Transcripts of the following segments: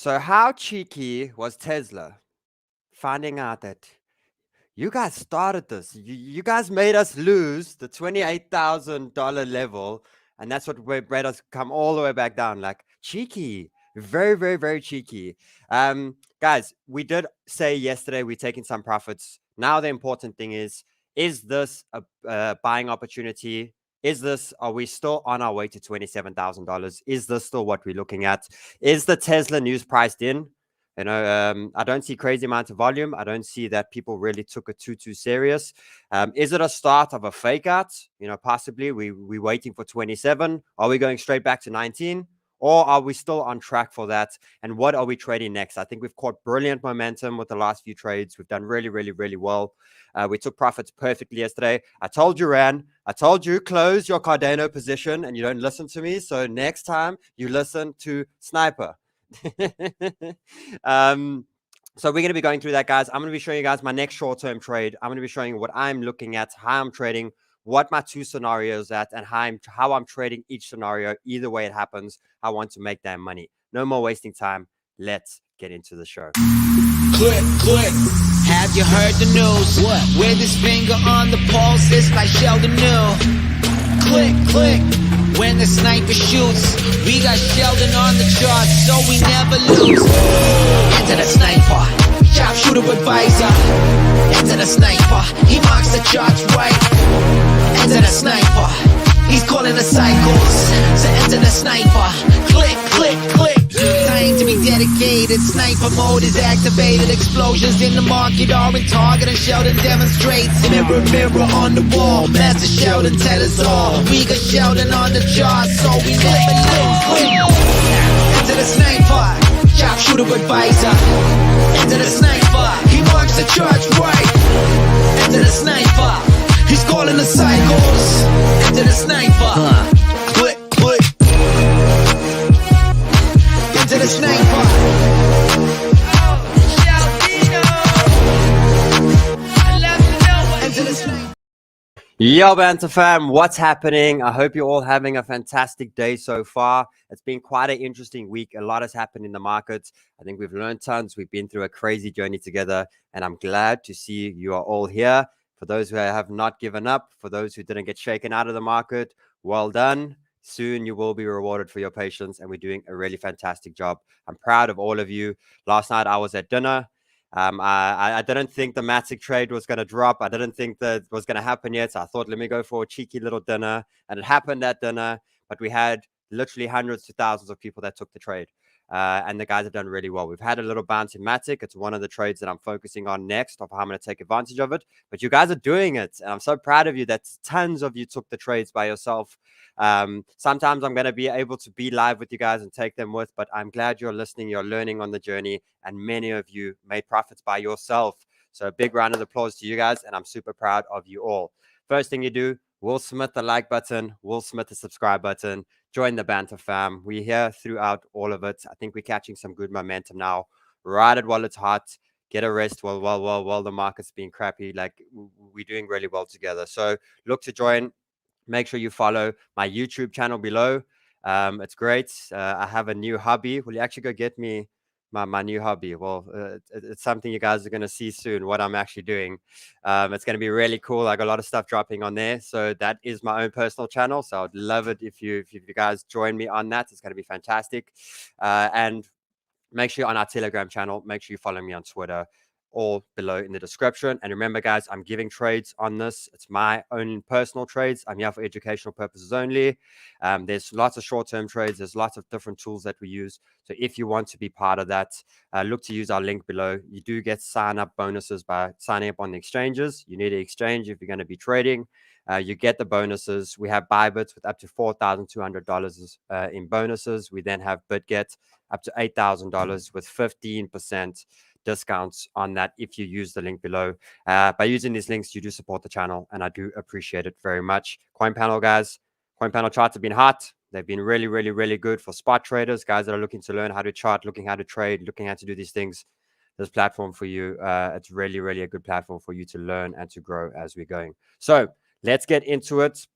So how cheeky was Tesla finding out that you guys started this? You guys made us lose the $28,000 level, and that's what made us come all the way back down. Like cheeky, very, very, very cheeky. Guys, we did say yesterday we're taking some profits. Now the important thing is this a buying opportunity? Are we still on our way to $27,000? Is this still what we're looking at? Is the Tesla news priced in? I don't see crazy amounts of volume. I don't see that people really took it too serious. Is it a start of a fake out? Possibly we waiting for 27. Are we going straight back to 19? Or are we still on track for that? And what are we trading next? I think we've caught brilliant momentum with the last few trades. We've done really, really, really well. We took profits perfectly yesterday. I told you, Ran. I told you, close your Cardano position, and you don't listen to me. So next time you listen to Sniper. So we're going to be going through that, guys. I'm going to be showing you guys my next short-term trade. I'm going to be showing you what I'm looking at, how I'm trading, what my two scenarios at, and how I'm trading each scenario. Either way it happens, I want to make that money. No more wasting time. Let's get into the show. Click, click. Have you heard the news? What? With his finger on the pulse, it's like Sheldon knew. Click, click. When the sniper shoots, we got Sheldon on the charts, so we never lose. Enter the sniper, sharpshooter advisor. Enter the sniper, he marks the charts right. Enter the sniper, he's calling the cycles. So enter the sniper, click, click, click. Time to be dedicated, sniper mode is activated. Explosions in the market are in target, and Sheldon demonstrates. Mirror, mirror on the wall, Master Sheldon tell us all. We got Sheldon on the charts, so we never lose. Enter the sniper, sharpshooter advisor. Enter the sniper, he marks the charts right. Enter the sniper, he's calling the cycles. Enter the sniper, click, click. Enter the sniper. Enter the sniper. Yo, Banter fam, what's happening? I hope you're all having a fantastic day so far. It's been quite an interesting week. A lot has happened in the markets. I think we've learned tons. We've been through a crazy journey together, and I'm glad to see you are all here. For those who have not given up, for those who didn't get shaken out of the market, well done. Soon you will be rewarded for your patience, and we're doing a really fantastic job. I'm proud of all of you. Last night I was at dinner. I didn't think the Matic trade was going to drop. I didn't think that was going to happen yet. So I thought, let me go for a cheeky little dinner. And it happened at dinner. But we had literally hundreds to thousands of people that took the trade. And the guys have done really well. We've had a little bounce in Matic. It's one of the trades that I'm focusing on next of how I'm going to take advantage of it. But you guys are doing it. And I'm so proud of you that tons of you took the trades by yourself. Sometimes I'm going to be able to be live with you guys and take them with, but I'm glad you're listening, you're learning on the journey, and many of you made profits by yourself. So a big round of applause to you guys, and I'm super proud of you all. First thing you do, Will Smith the like button, Will Smith the subscribe button, join the Banter fam. We're here throughout all of it. I think we're catching some good momentum now. Ride it while it's hot. Get a rest while the market's being crappy. Like, we're doing really well together. So look to join. Make sure you follow my YouTube channel below. It's great. I have a new hobby. Will you actually go get me my new hobby? Well, it's something you guys are going to see soon, what I'm actually doing. It's going to be really cool. I got a lot of stuff dropping on there. So that is my own personal channel. So I'd love it if you guys join me on that. It's going to be fantastic. And make sure you're on our Telegram channel. Make sure you follow me on Twitter. All below in the description. And remember, guys, I'm giving trades on this. It's my own personal trades. I'm here for educational purposes only. There's lots of short-term trades. There's lots of different tools that we use. So if you want to be part of that, look to use our link below. You do get sign-up bonuses by signing up on the exchanges. You need an exchange if you're going to be trading. You get the bonuses. We have ByBit with up to $4,200 in bonuses. We then have Bitget up to $8,000 with 15% discounts on that if you use the link below. By using these links, you do support the channel, and I do appreciate it very much. Coin panel, guys. Coin panel charts have been hot. They've been really, really, really good for spot traders, guys that are looking to learn how to chart, looking how to trade, looking how to do these things. This platform for you, it's really, really a good platform for you to learn and to grow as we're going. So let's get into it.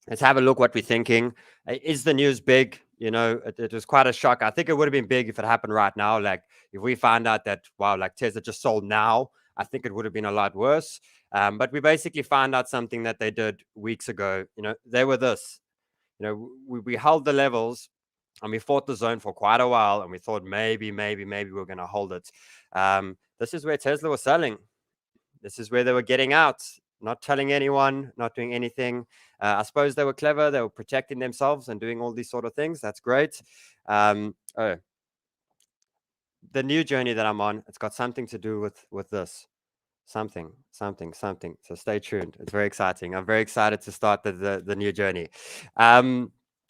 let's have a look what we're thinking. Is the news big? It was quite a shock. I think it would have been big if it happened right now. Like if we found out that, wow, like Tesla just sold now, I think it would have been a lot worse. But we basically found out something that they did weeks ago. They were this. We held the levels and we fought the zone for quite a while, and we thought maybe we're going to hold it. This is where Tesla was selling. This is where they were getting out, not telling anyone, not doing anything. I suppose they were clever. They were protecting themselves and doing all these sort of things. That's great. The new journey that I'm on, it's got something to do with this. Something. So stay tuned. It's very exciting. I'm very excited to start the new journey.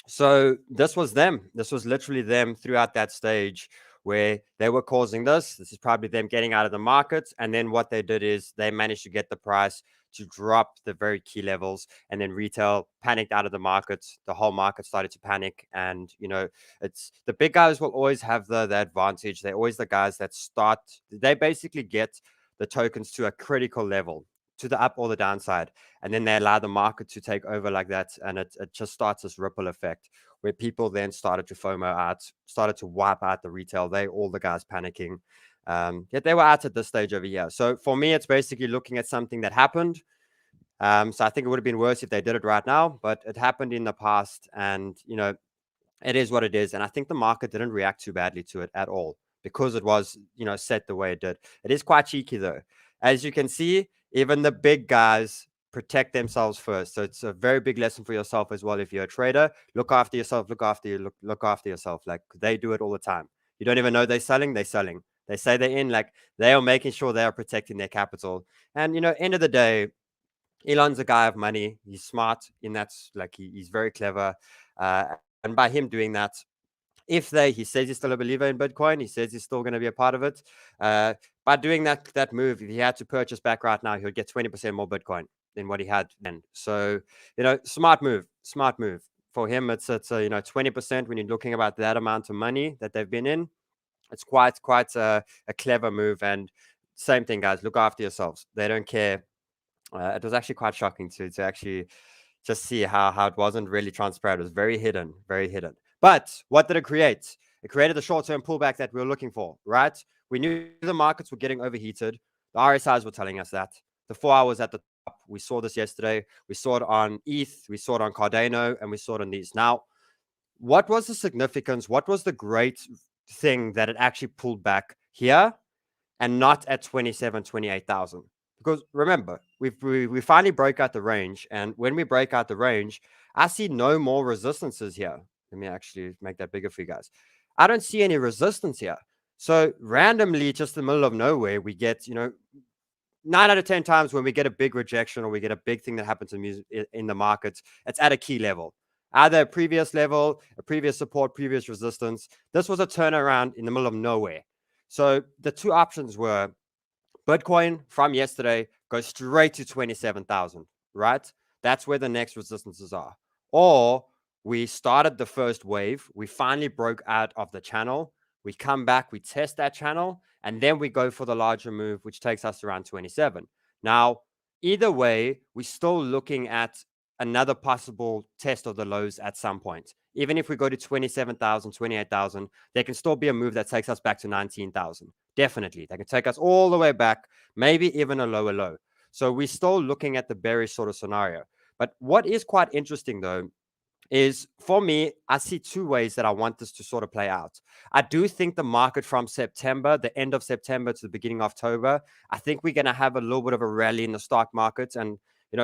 So this was them. This was literally them throughout that stage where they were causing this. This is probably them getting out of the market. And then what they did is they managed to get the price to drop the very key levels, and then retail panicked out of the market. The whole market started to panic. And, it's the big guys will always have the advantage. They're always the guys that start. They basically get the tokens to a critical level, to the up or the downside, and then they allow the market to take over like that, and it just starts this ripple effect where people then started to FOMO out, started to wipe out the retail. All the guys panicking. Yet they were out at this stage over here. So for me, it's basically looking at something that happened. So I think it would have been worse if they did it right now, but it happened in the past, and it is what it is. And I think the market didn't react too badly to it at all because it was, set the way it did. It is quite cheeky though. As you can see, even the big guys protect themselves first. So it's a very big lesson for yourself as well. If you're a trader, look after yourself, look after yourself. Like they do it all the time. You don't even know they're selling. They say they're in, like they are making sure they are protecting their capital. And, end of the day, Elon's a guy of money. He's smart in that, like he's very clever. And by him doing that, he says he's still a believer in Bitcoin, he says he's still going to be a part of it. By doing that move, if he had to purchase back right now, he would get 20% more Bitcoin than what he had then. So, smart move for him. It's 20% when you're looking about that amount of money that they've been in. It's quite a clever move. And same thing, guys, look after yourselves. They don't care. It was actually quite shocking to actually just see how it wasn't really transparent. It was very hidden. But what did it create? It created the short-term pullback that we were looking for, right? We knew the markets were getting overheated. The RSIs were telling us that. The 4 hours at the top, we saw this yesterday. We saw it on ETH, we saw it on Cardano, and we saw it on these. Now, what was the significance? What was the great thing that it actually pulled back here and not at 27, 28,000? Because remember, we finally broke out the range. And when we break out the range, I see no more resistances here. Let me actually make that bigger for you guys. I don't see any resistance here. So randomly, just in the middle of nowhere, we get, 9 out of 10 times when we get a big rejection or we get a big thing that happens in the markets, it's at a key level. Either a previous level, a previous support, previous resistance. This was a turnaround in the middle of nowhere. So the two options were Bitcoin from yesterday goes straight to 27,000, right? That's where the next resistances are. Or we started the first wave. We finally broke out of the channel. We come back, we test that channel, and then we go for the larger move, which takes us around 27. Now, either way, we're still looking at another possible test of the lows at some point. Even if we go to 27,000, 28,000, there can still be a move that takes us back to 19,000. Definitely. They can take us all the way back, maybe even a lower low. So we're still looking at the bearish sort of scenario. But what is quite interesting, though, is for me, I see two ways that I want this to sort of play out. I do think the market from September, the end of September to the beginning of October, I think we're going to have a little bit of a rally in the stock market and,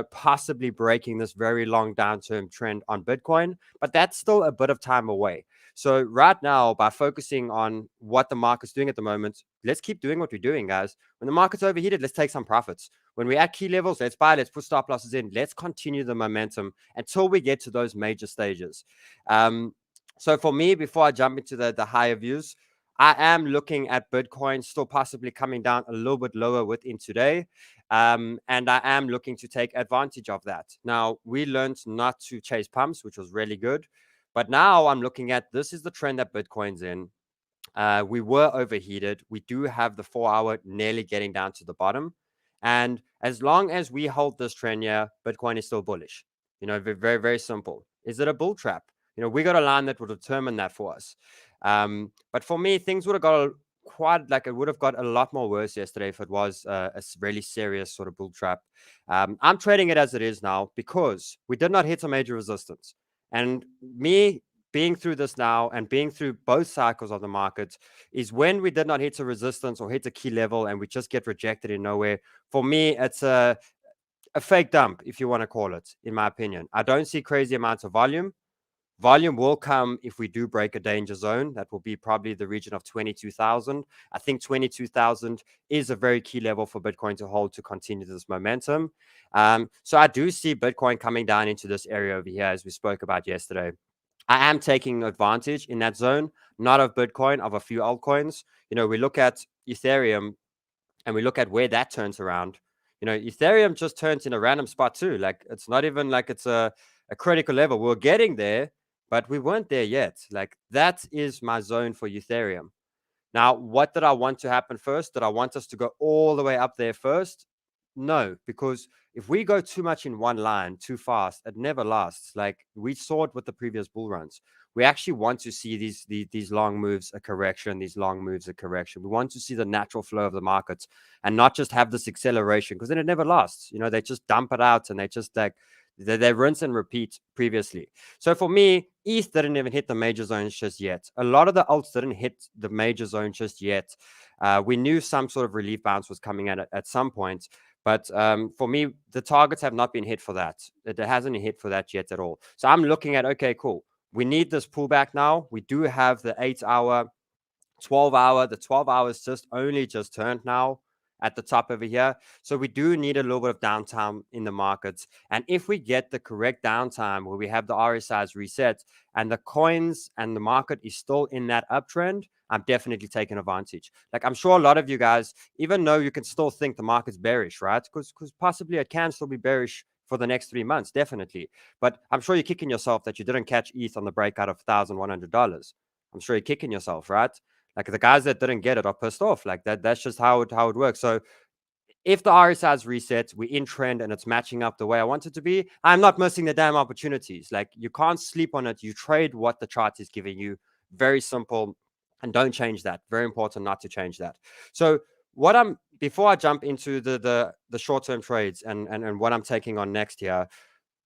possibly breaking this very long downturn trend on Bitcoin. But that's still a bit of time away. So right now, by focusing on what the market's doing at the moment, let's keep doing what we're doing, guys. When the market's overheated, let's take some profits. When we're at key levels, let's buy, let's put stop losses in. Let's continue the momentum until we get to those major stages. So for me, before I jump into the higher views, I am looking at Bitcoin still possibly coming down a little bit lower within today. And I am looking to take advantage of that. Now, we learned not to chase pumps, which was really good. But now I'm looking at, this is the trend that Bitcoin's in. We were overheated. We do have the 4 hour nearly getting down to the bottom. And as long as we hold this trend here, Bitcoin is still bullish. Very, very simple. Is it a bull trap? We got a line that will determine that for us. But for me, things would have got it would have got a lot more worse yesterday if it was a really serious sort of bull trap. I'm trading it as it is now because we did not hit a major resistance. And me being through this now and being through both cycles of the market is when we did not hit a resistance or hit a key level and we just get rejected in nowhere. For me, it's a fake dump, if you want to call it, in my opinion. I don't see crazy amounts of volume. Volume will come if we do break a danger zone. That will be probably the region of 22,000. I think 22,000 is a very key level for Bitcoin to hold to continue this momentum. So I do see Bitcoin coming down into this area over here, as we spoke about yesterday. I am taking advantage in that zone, not of Bitcoin, of a few altcoins. We look at Ethereum and we look at where that turns around. Ethereum just turns in a random spot too. Like, it's not even like it's a critical level. We're getting there, but we weren't there yet. Like, that is my zone for Ethereum. Now, what did I want to happen first? Did I want us to go all the way up there first? No, because if we go too much in one line too fast, it never lasts. Like, we saw it with the previous bull runs. We actually want to see these long moves, a correction, these long moves, a correction. We want to see the natural flow of the markets and not just have this acceleration, because then it never lasts. They just dump it out and they just they rinse and repeat previously. So for me, ETH didn't even hit the major zones just yet. A lot of the alts didn't hit the major zone just yet. We knew some sort of relief bounce was coming at some point. But for me, the targets have not been hit for that. It hasn't hit for that yet at all. So I'm looking at, okay, cool. We need this pullback now. We do have the 8-hour, 12-hour. The 12 hours just turned now at the top over here. So we do need a little bit of downtime in the markets. And if we get the correct downtime where we have the RSIs reset and the coins and the market is still in that uptrend, I'm definitely taking advantage. Like, I'm sure a lot of you guys, even though you can still think the market's bearish, right? Because possibly it can still be bearish for the next 3 months, definitely. But I'm sure you're kicking yourself that you didn't catch ETH on the breakout of $1,100. I'm sure you're kicking yourself, right? Like, the guys that didn't get it are pissed off. Like, that's just how it works. So if the RSI's reset, we're in trend and it's matching up the way I want it to be, I'm not missing the damn opportunities. Like, you can't sleep on it. You trade what the chart is giving you. Very simple. And don't change that. Very important not to change that. So before I jump into the short-term trades and what I'm taking on next here,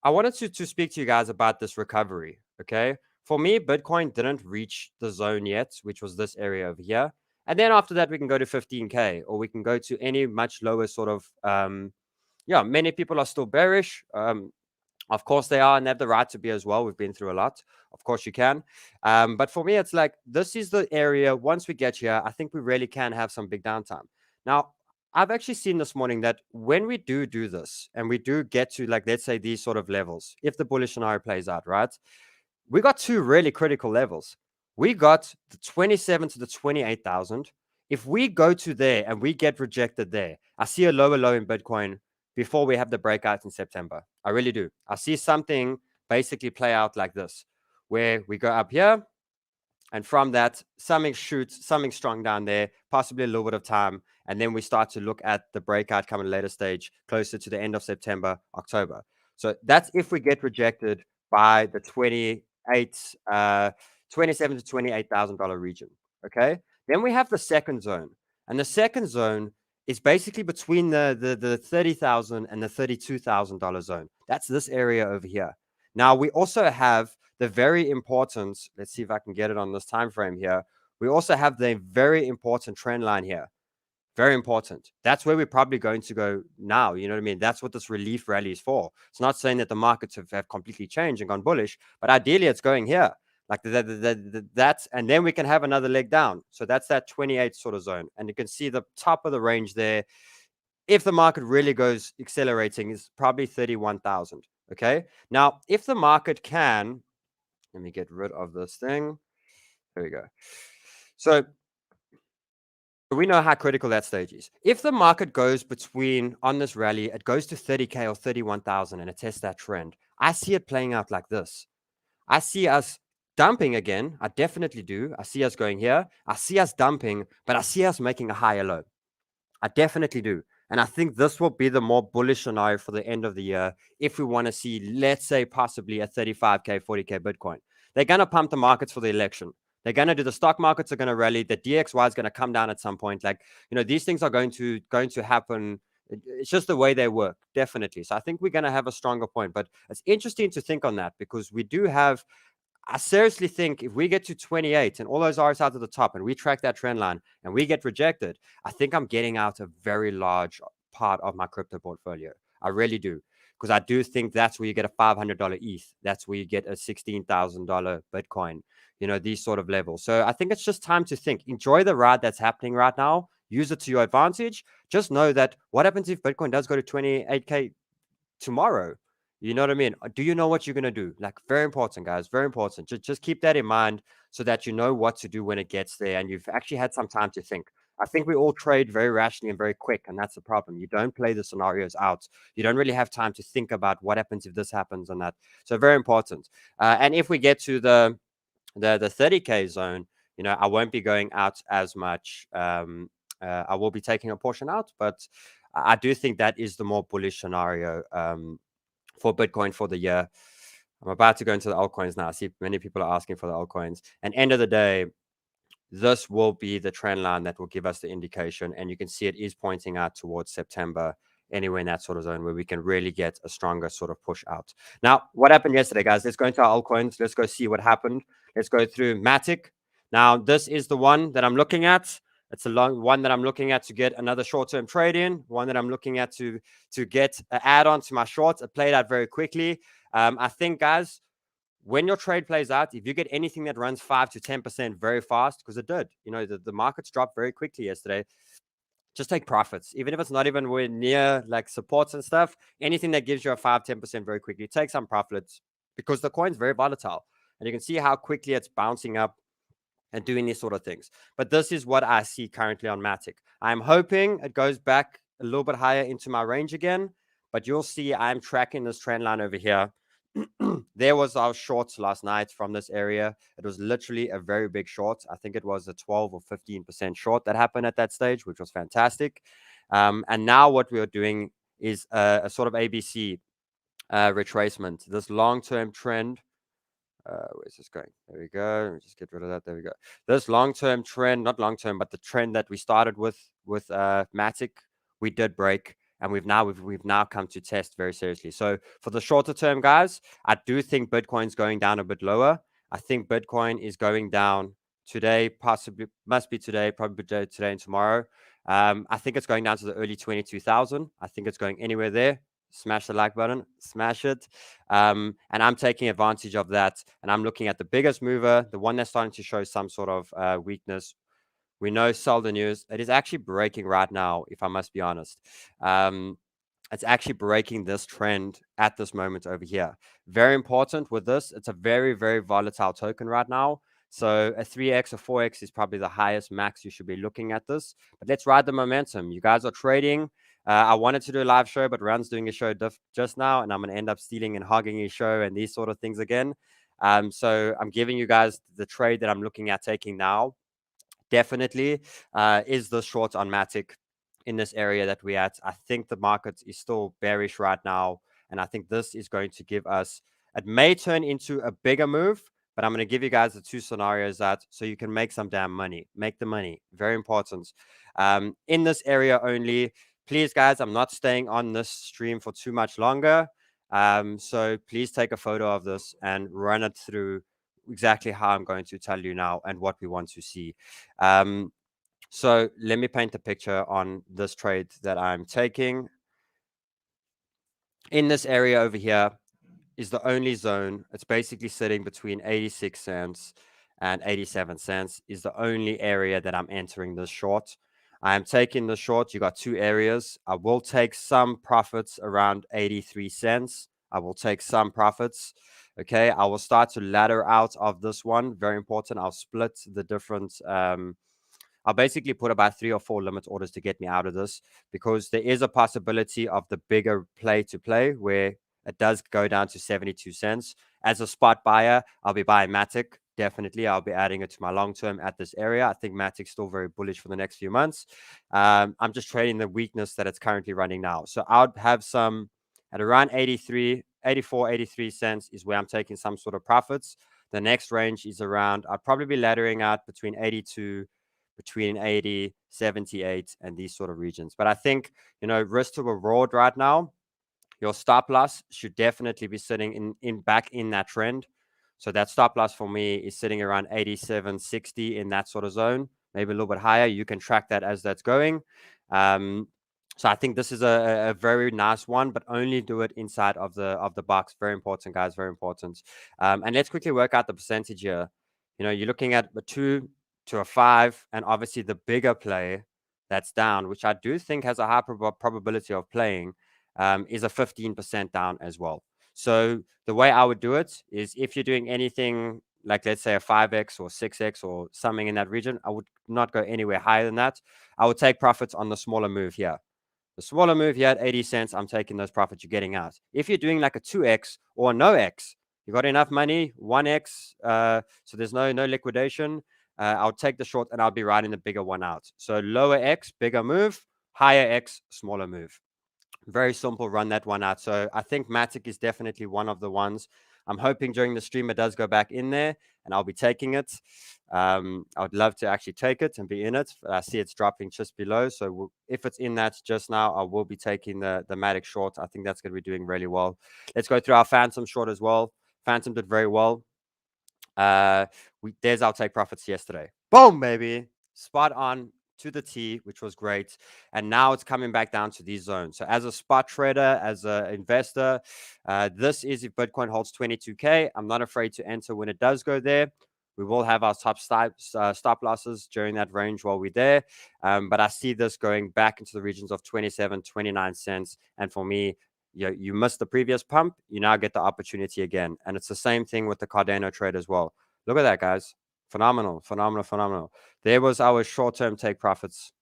I wanted to speak to you guys about this recovery. Okay. For me, Bitcoin didn't reach the zone yet, which was this area over here. And then after that, we can go to 15K or we can go to any much lower sort of, many people are still bearish. Of course they are, and they have the right to be as well. We've been through a lot. Of course you can. But for me, it's like, this is the area, once we get here, I think we really can have some big downtime. Now, I've actually seen this morning that when we do this and we do get to, like, let's say these sort of levels, if the bullish scenario plays out, right? We got two really critical levels. We got the 27 to the 28,000. If we go to there and we get rejected there, I see a lower low in Bitcoin before we have the breakout in September. I really do. I see something basically play out like this, where we go up here, and from that, something shoots, something strong down there, possibly a little bit of time, and then we start to look at the breakout coming later stage, closer to the end of September, October. So that's if we get rejected by the 27 to $28,000 region. Okay. Then we have the second zone, and the second zone is basically between the $30,000 and the $32,000 zone. That's this area over here. Now we also have the very important, let's see if I can get it on this time frame here. We also have the very important trend line here. Very important. That's where we're probably going to go now. You know what I mean? That's what this relief rally is for. It's not saying that the markets have completely changed and gone bullish, but ideally it's going here. Like that's, and then we can have another leg down. So that's that 28 sort of zone. And you can see the top of the range there. If the market really goes accelerating, is probably 31,000. Okay. Now, if the market can, let me get rid of this thing. There we go. So we know how critical that stage is. If the market goes between, on this rally, it goes to 30K or 31,000 and it tests that trend, I see it playing out like this. I see us dumping again. I definitely do. I see us going here. I see us dumping, but I see us making a higher low. I definitely do. And I think this will be the more bullish scenario for the end of the year if we want to see, let's say, possibly a 35K, 40K Bitcoin. They're going to pump the markets for the election. They're going to do, the stock markets are going to rally. The DXY is going to come down at some point. Like, these things are going to happen. It's just the way they work, definitely. So I think we're going to have a stronger point. But it's interesting to think on that, because we do have, I seriously think if we get to 28 and all those RSIs at the top and we track that trend line and we get rejected, I think I'm getting out a very large part of my crypto portfolio. I really do. Because I do think that's where you get a $500 ETH. That's where you get a $16,000 Bitcoin, these sort of levels. So I think it's just time to think. Enjoy the ride that's happening right now. Use it to your advantage. Just know that what happens if Bitcoin does go to 28K tomorrow? You know what I mean? Do you know what you're going to do? Like, very important, guys. Very important. Just keep that in mind so that you know what to do when it gets there and you've actually had some time to think. I think we all trade very rationally and very quick, and that's the problem. You don't play the scenarios out. You don't really have time to think about what happens if this happens and that. So very important. And if we get to the 30K zone, I won't be going out as much. I will be taking a portion out, but I do think that is the more bullish scenario for Bitcoin for the year. I'm about to go into the altcoins now. I see many people are asking for the altcoins. And end of the day, this will be the trend line that will give us the indication. And you can see it is pointing out towards September, anywhere in that sort of zone where we can really get a stronger sort of push out. Now, what happened yesterday, guys? Let's go into our altcoins. Let's go see what happened. Let's go through Matic. Now, this is the one that I'm looking at. It's a long one that I'm looking at to get another short-term trade in, one that I'm looking at to get an add-on to my shorts. It played out very quickly. I think, guys, when your trade plays out, if you get anything that runs 5 to 10% very fast, because it did, the markets dropped very quickly yesterday, just take profits. Even if it's not even near like supports and stuff, anything that gives you a 5, 10% very quickly, take some profits, because the coin's very volatile. And you can see how quickly it's bouncing up and doing these sort of things. But this is what I see currently on Matic. I'm hoping it goes back a little bit higher into my range again, but you'll see I'm tracking this trend line over here. There was our shorts last night from this area. It was literally a very big short. I think it was a 12 or 15% short that happened at that stage, which was fantastic. And now what we are doing is a sort of ABC retracement. This long-term trend, where's this going? There we go. Let me just get rid of that. There we go. This long-term trend, not long-term, but the trend that we started with Matic, we did break, and we've now come to test very seriously. So for the shorter term, guys, I do think Bitcoin's going down a bit lower. I think Bitcoin is going down today, possibly, must be today, probably today and tomorrow. I think it's going down to the early 22,000. I think it's going anywhere there. Smash the like button, smash it. And I'm taking advantage of that. And I'm looking at the biggest mover, the one that's starting to show some sort of weakness. We know Sheldon news. It is actually breaking right now, if I must be honest. It's actually breaking this trend at this moment over here. Very important with this. It's a very, very volatile token right now. So a 3x or 4x is probably the highest max you should be looking at this. But let's ride the momentum. You guys are trading. I wanted to do a live show, but Ran's doing a show just now, and I'm going to end up stealing and hogging his show and these sort of things again. So I'm giving you guys the trade that I'm looking at taking now. Definitely is the short on Matic in this area that we're at. I think the market is still bearish right now, and I think this is going to give us, it may turn into a bigger move, but I'm going to give you guys the two scenarios so you can make some damn money. Make the money. Very important. In this area only. Please, guys, I'm not staying on this stream for too much longer. So please take a photo of this and run it through exactly how I'm going to tell you now and what we want to see. So let me paint a picture on this trade that I'm taking. In this area over here is the only zone. It's basically sitting between 86 cents and 87 cents is the only area that I'm entering this short. I am taking the short. You got two areas. I will take some profits around 83 cents. I will take some profits. Okay. I will start to ladder out of this one. Very important. I'll split the different, I'll basically put about 3 or 4 limit orders to get me out of this, because there is a possibility of the bigger play to play where it does go down to 72 cents. As a spot buyer, I'll be buying Matic. definitely I'll be adding it to my long term at this area. I think Matic's still very bullish for the next few months. I'm just trading the weakness that it's currently running now. So I would have some at around 83 cents is where I'm taking some sort of profits. The next range is around, I'd probably be laddering out between 82, between 80, 78, and these sort of regions. But I think, risk to reward right now, your stop loss should definitely be sitting back in that trend. So that stop loss for me is sitting around 87.60 in that sort of zone, maybe a little bit higher. You can track that as that's going. So I think this is a very nice one, but only do it inside of the box. Very important, guys. Very important. And let's quickly work out the percentage here. You're looking at a 2 to a 5, and obviously the bigger play that's down, which I do think has a high probability of playing, is a 15% down as well. So the way I would do it is, if you're doing anything like, let's say, a 5x or 6x or something in that region, I would not go anywhere higher than that. I would take profits on the smaller move here. The smaller move here at 80 cents, I'm taking those profits you're getting out. If you're doing like a 2x or no x, you got enough money, 1x, so there's no liquidation, I'll take the short and I'll be riding the bigger one out. So lower x, bigger move, higher x, smaller move. Very simple, run that one out. So I think Matic is definitely one of the ones. I'm hoping during the stream it does go back in there and I'll be taking it. I would love to actually take it and be in it. I see it's dropping just below. So if it's in that just now, I will be taking the Matic short. I think that's going to be doing really well. Let's go through our Phantom short as well. Phantom did very well. There's our take profits yesterday. Boom, baby. Spot on to the T, which was great. And now it's coming back down to these zones. So as a spot trader, as an investor, this is if Bitcoin holds 22K. I'm not afraid to enter when it does go there. We will have our top stop losses during that range while we're there. But I see this going back into the regions of 27, 29 cents. And for me, you missed the previous pump. You now get the opportunity again. And it's the same thing with the Cardano trade as well. Look at that, guys. Phenomenal, phenomenal, phenomenal. There was our short-term take profits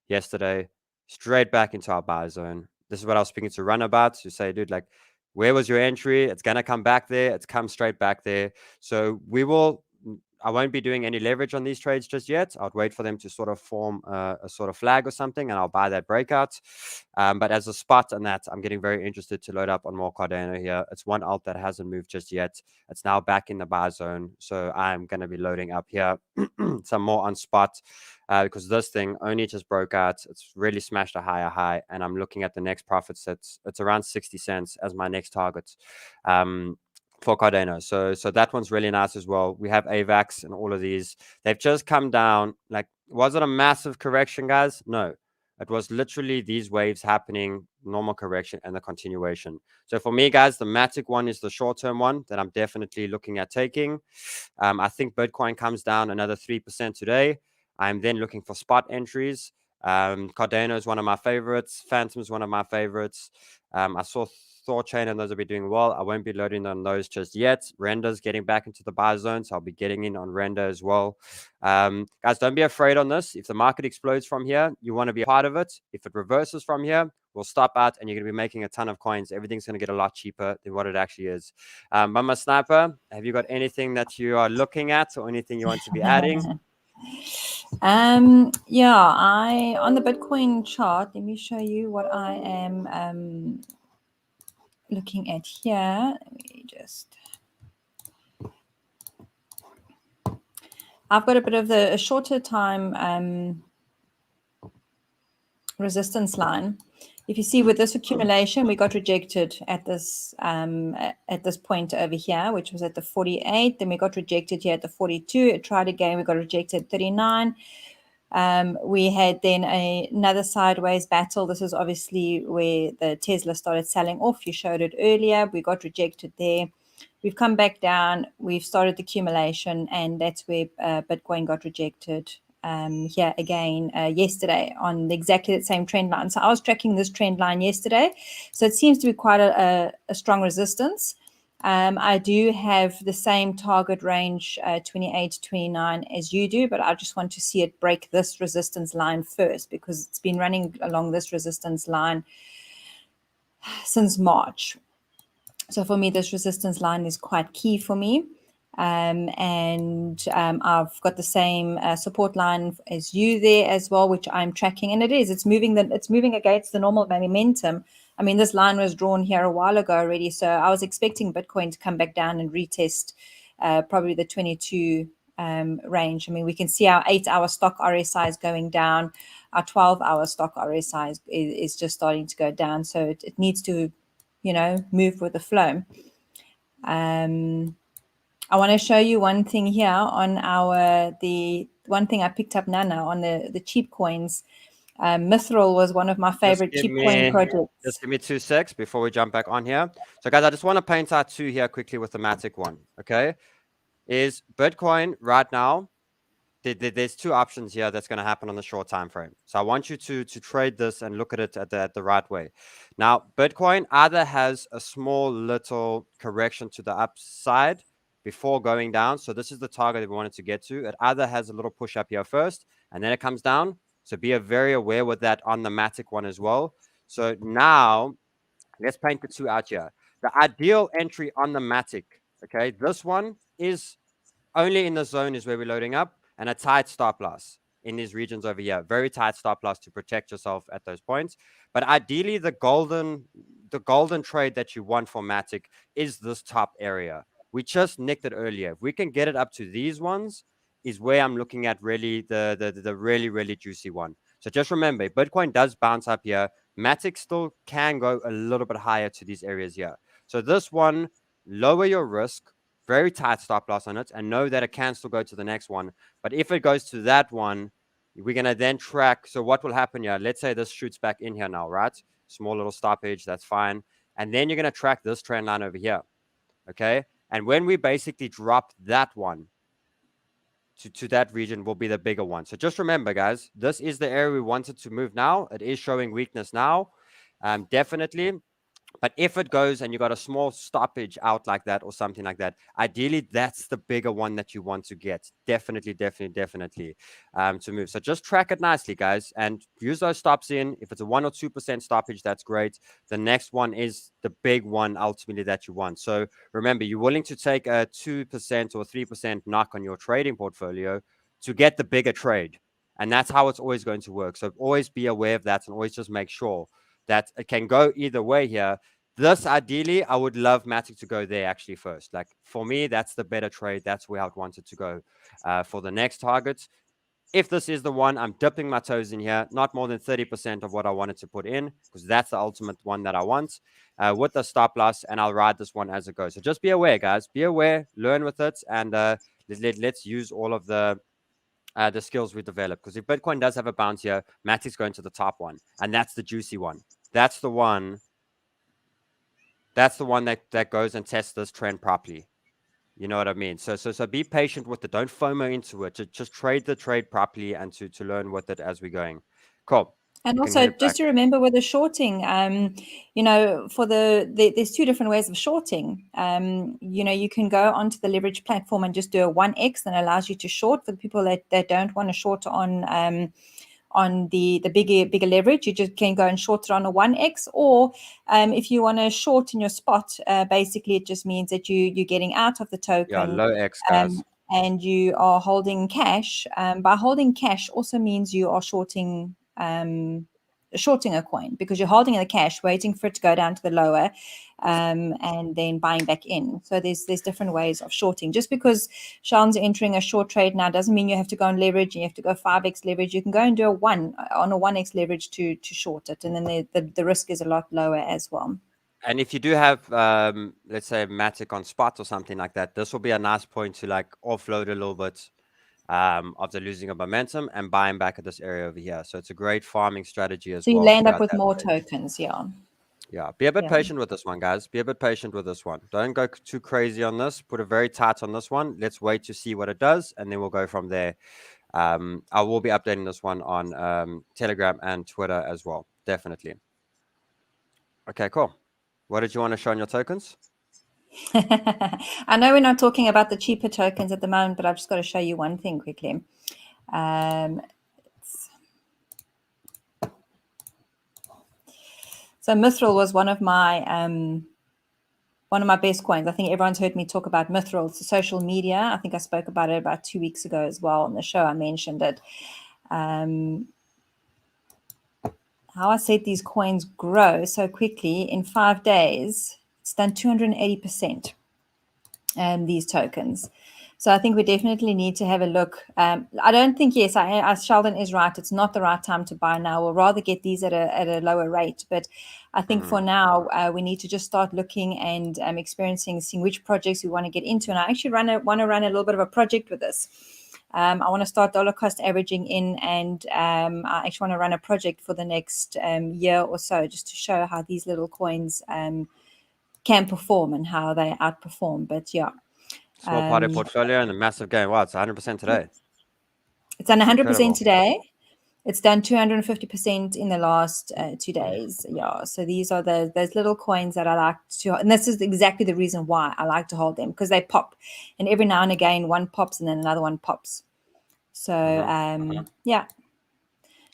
yesterday, straight back into our buy zone. This is what I was speaking to Runabouts, who say, dude, like, where was your entry? It's going to come back there. It's come straight back there. So I won't be doing any leverage on these trades just yet. I'd wait for them to sort of form a sort of flag or something, and I'll buy that breakout. But as a spot on that, I'm getting very interested to load up on more Cardano here. It's one alt that hasn't moved just yet. It's now back in the buy zone. So I'm going to be loading up here some more on spot because this thing only just broke out. It's really smashed a higher high. And I'm looking at the next profits. It's around 60 cents as my next target. For Cardano. So that one's really nice as well. We have AVAX and all of these. They've just come down. Like, was it a massive correction, guys? No. It was literally these waves happening, normal correction, and the continuation. So for me, guys, the Matic one is the short-term one that I'm definitely looking at taking. I think Bitcoin comes down another 3% today. I'm then looking for spot entries. Cardano is one of my favorites. Phantom is one of my favorites. I saw Thorchain and those will be doing well. I won't be loading on those just yet. Render's getting back into the buy zone, so I'll be getting in on Render as well. Guys, don't be afraid on this. If the market explodes from here, you want to be a part of it. If it reverses from here, we'll stop out and you're going to be making a ton of coins. Everything's going to get a lot cheaper than what it actually is. Mama Sniper, have you got anything that you are looking at or anything you want to be adding? On the Bitcoin chart, let me show you what I am looking at here. Let me just, I've got a bit of a shorter time resistance line. If you see with this accumulation, we got rejected at this point over here, which was at the 48. Then we got rejected here at the 42. It tried again. We got rejected at 39. We had then another sideways battle. This is obviously where the Tesla started selling off. You showed it earlier. We got rejected there. We've come back down. We've started the accumulation, and that's where Bitcoin got rejected here again yesterday on exactly the same trend line. So I was tracking this trend line yesterday. So it seems to be quite a strong resistance. I do have the same target range, 28 to 29 as you do, but I just want to see it break this resistance line first because it's been running along this resistance line since March. So for me, this resistance line is quite key for me. I've got the same support line as you there as well, which I'm tracking, and it's moving against the normal momentum. I mean, this line was drawn here a while ago already, so I was expecting Bitcoin to come back down and retest probably the 22 range. I mean, we can see our 8-hour stock RSI is going down. Our 12-hour stock RSI is just starting to go down, so it needs to, move with the flow. I want to show you one thing here on the one thing I picked up now on the cheap coins. Mithril was one of my favorite cheap coin projects. Just give me 2 secs before we jump back on here. So guys, I just want to paint out two here quickly with the Matic one. Okay, is Bitcoin right now? There's two options here that's going to happen on the short time frame. So I want you to trade this and look at it at the right way. Now, Bitcoin either has a small little correction to the upside before going down. So this is the target that we wanted to get to. It either has a little push up here first, and then it comes down. So be very aware with that on the Matic one as well. So now let's paint the two out here. The ideal entry on the Matic, okay, this one is only in the zone is where we're loading up, and a tight stop loss in these regions over here. Very tight stop loss to protect yourself at those points. But ideally, the golden trade that you want for Matic is this top area. We just nicked it earlier. If we can get it up to these ones, is where I'm looking at really the really juicy one. So just remember, if Bitcoin does bounce up here, Matic still can go a little bit higher to these areas here. So this one, lower your risk, very tight stop loss on it, and know that it can still go to the next one. But if it goes to that one, we're going to then track. So what will happen here? Let's say this shoots back in here now, right? Small little stoppage, that's fine. And then you're going to track this trend line over here. Okay. And when we basically drop that one to that region will be the bigger one. So just remember, guys, this is the area we wanted to move now. It is showing weakness now. Definitely. But if it goes and you got a small stoppage out like that or something like that, ideally that's the bigger one that you want to get. Definitely to move. So just track it nicely, guys, and use those stops in. If it's a 1 or 2% stoppage, that's great. The next one is the big one ultimately that you want. So remember, you're willing to take a 2% or 3% knock on your trading portfolio to get the bigger trade. And that's how it's always going to work. So always be aware of that and always just make sure that it can go either way here. This, ideally, I would love Matic to go there actually first. Like for me, that's the better trade. That's where I would want it to go for the next targets. If this is the one, I'm dipping my toes in here, not more than 30% of what I wanted to put in, because that's the ultimate one that I want with the stop loss, and I'll ride this one as it goes. So just be aware, guys. Be aware, learn with it, and let's use all of the skills we develop. Because if Bitcoin does have a bounce here, Matic's going to the top one, and that's the juicy one. That's the one that goes and tests this trend properly. You know what I mean? So be patient with it. Don't FOMO into it. Just trade the trade properly and to learn with it as we're going. Cool. And also, just to remember with the shorting, there's two different ways of shorting. You can go onto the leverage platform and just do a 1x, that allows you to short. For the people that don't want to short on the bigger leverage, you just can go and short it on a 1x. Or if you want to short in your spot, basically it just means that you're getting out of the token. Yeah, low X, guys. And you are holding cash. By holding cash also means you are shorting a coin, because you're holding the cash, waiting for it to go down to the lower, and then buying back in. So there's different ways of shorting. Just because Sheldon's entering a short trade now doesn't mean you have to go on leverage and you have to go 5x leverage. You can go and do a 1x leverage to short it, and then the risk is a lot lower as well. And if you do have, let's say, Matic on spot or something like that, this will be a nice point to like offload a little bit of the losing of momentum and buying back at this area over here. So it's a great farming strategy as well. So you land up with more tokens, yeah. Yeah, be a bit patient with this one, guys. Be a bit patient with this one. Don't go too crazy on this. Put it very tight on this one. Let's wait to see what it does, and then we'll go from there. I will be updating this one on Telegram and Twitter as well, definitely. Okay, cool. What did you want to show on your tokens? I know we're not talking about the cheaper tokens at the moment, but I've just got to show you one thing quickly. So Mithril was one of my one of my best coins. I think everyone's heard me talk about Mithril. It's social media. I think I spoke about it about 2 weeks ago as well on the show. I mentioned it. How I said these coins grow so quickly in 5 days. It's done 280%. These tokens. So I think we definitely need to have a look. I don't think, yes, Sheldon is right. It's not the right time to buy now. We'll rather get these at a lower rate. But I think for now, we need to just start looking and experiencing, seeing which projects we want to get into. And I actually want to run a little bit of a project with this. I want to start dollar cost averaging in, and I actually want to run a project for the next year or so, just to show how these little coins can perform and how they outperform. But yeah, Small part of portfolio and a massive gain. Wow, it's 100% today. it's done 100% incredible. today. It's done 250% in the last 2 days. Yeah, so these are those little coins that I like to, and this is exactly the reason why I like to hold them, because they pop, and every now and again one pops and then another one pops. So yeah,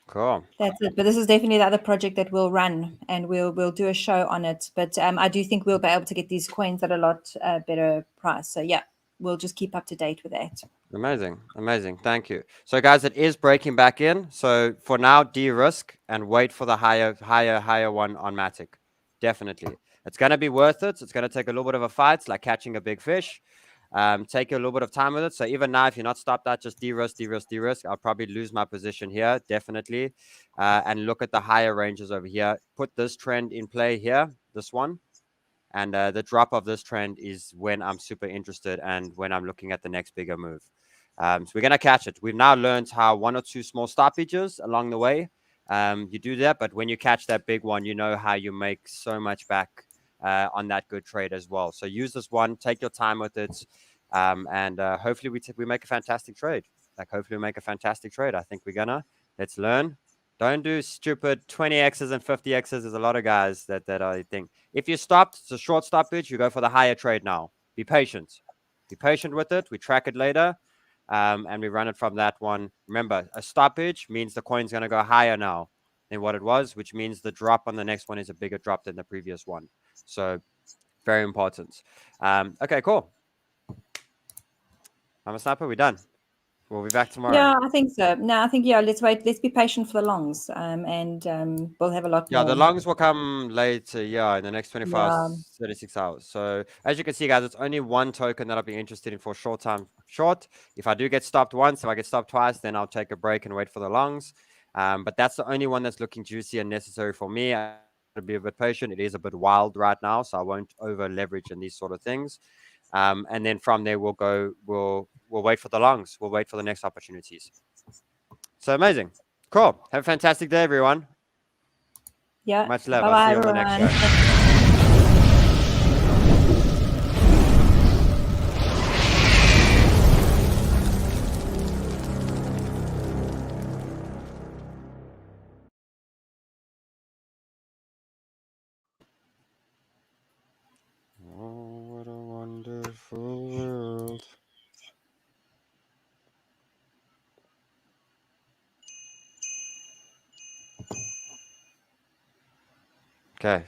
Cool. that's it. But this is definitely the other project that we'll run, and we'll do a show on it. But I do think we'll be able to get these coins at a lot better price. So yeah, we'll just keep up to date with that. Amazing. Amazing. Thank you. So guys, it is breaking back in. So for now, de-risk and wait for the higher one on Matic. Definitely. It's going to be worth it. It's going to take a little bit of a fight. It's like catching a big fish. Take a little bit of time with it. So even now, if you're not stopped at, just de-risk. I'll probably lose my position here, definitely. And look at the higher ranges over here. Put this trend in play here, this one. And the drop of this trend is when I'm super interested and when I'm looking at the next bigger move. So we're going to catch it. We've now learned how 1 or 2 small stoppages along the way. You do that, but when you catch that big one, you know how you make so much back on that good trade as well. So use this one, take your time with it, and hopefully we make a fantastic trade. Hopefully we make a fantastic trade. I think we're gonna. Let's learn. Don't do stupid 20x's and 50x's. There's a lot of guys that I think. If you stopped, it's a short stoppage. You go for the higher trade now. Be patient. Be patient with it. We track it later. And we run it from that one. Remember, a stoppage means the coin's going to go higher now than what it was, which means the drop on the next one is a bigger drop than the previous one. So very important. Okay, cool. I'm a sniper. We're done. We'll be back tomorrow. Yeah, I think so. No, I think, yeah, let's wait. Let's be patient for the longs, and we'll have a lot more. Yeah, the longs will come later, in the next 24 hours, 36 hours. So as you can see, guys, it's only one token that I'll be interested in for short time. If I do get stopped once, if I get stopped twice, then I'll take a break and wait for the longs. But that's the only one that's looking juicy and necessary for me. I'm going to be a bit patient. It is a bit wild right now, so I won't over leverage in these sort of things. And then from there, we'll wait for the longs. We'll wait for the next opportunities. So amazing. Cool. Have a fantastic day, everyone. Yeah. Much love. Bye-bye, I'll see you on the next everyone. show. Oh, what a wonderful world. Okay.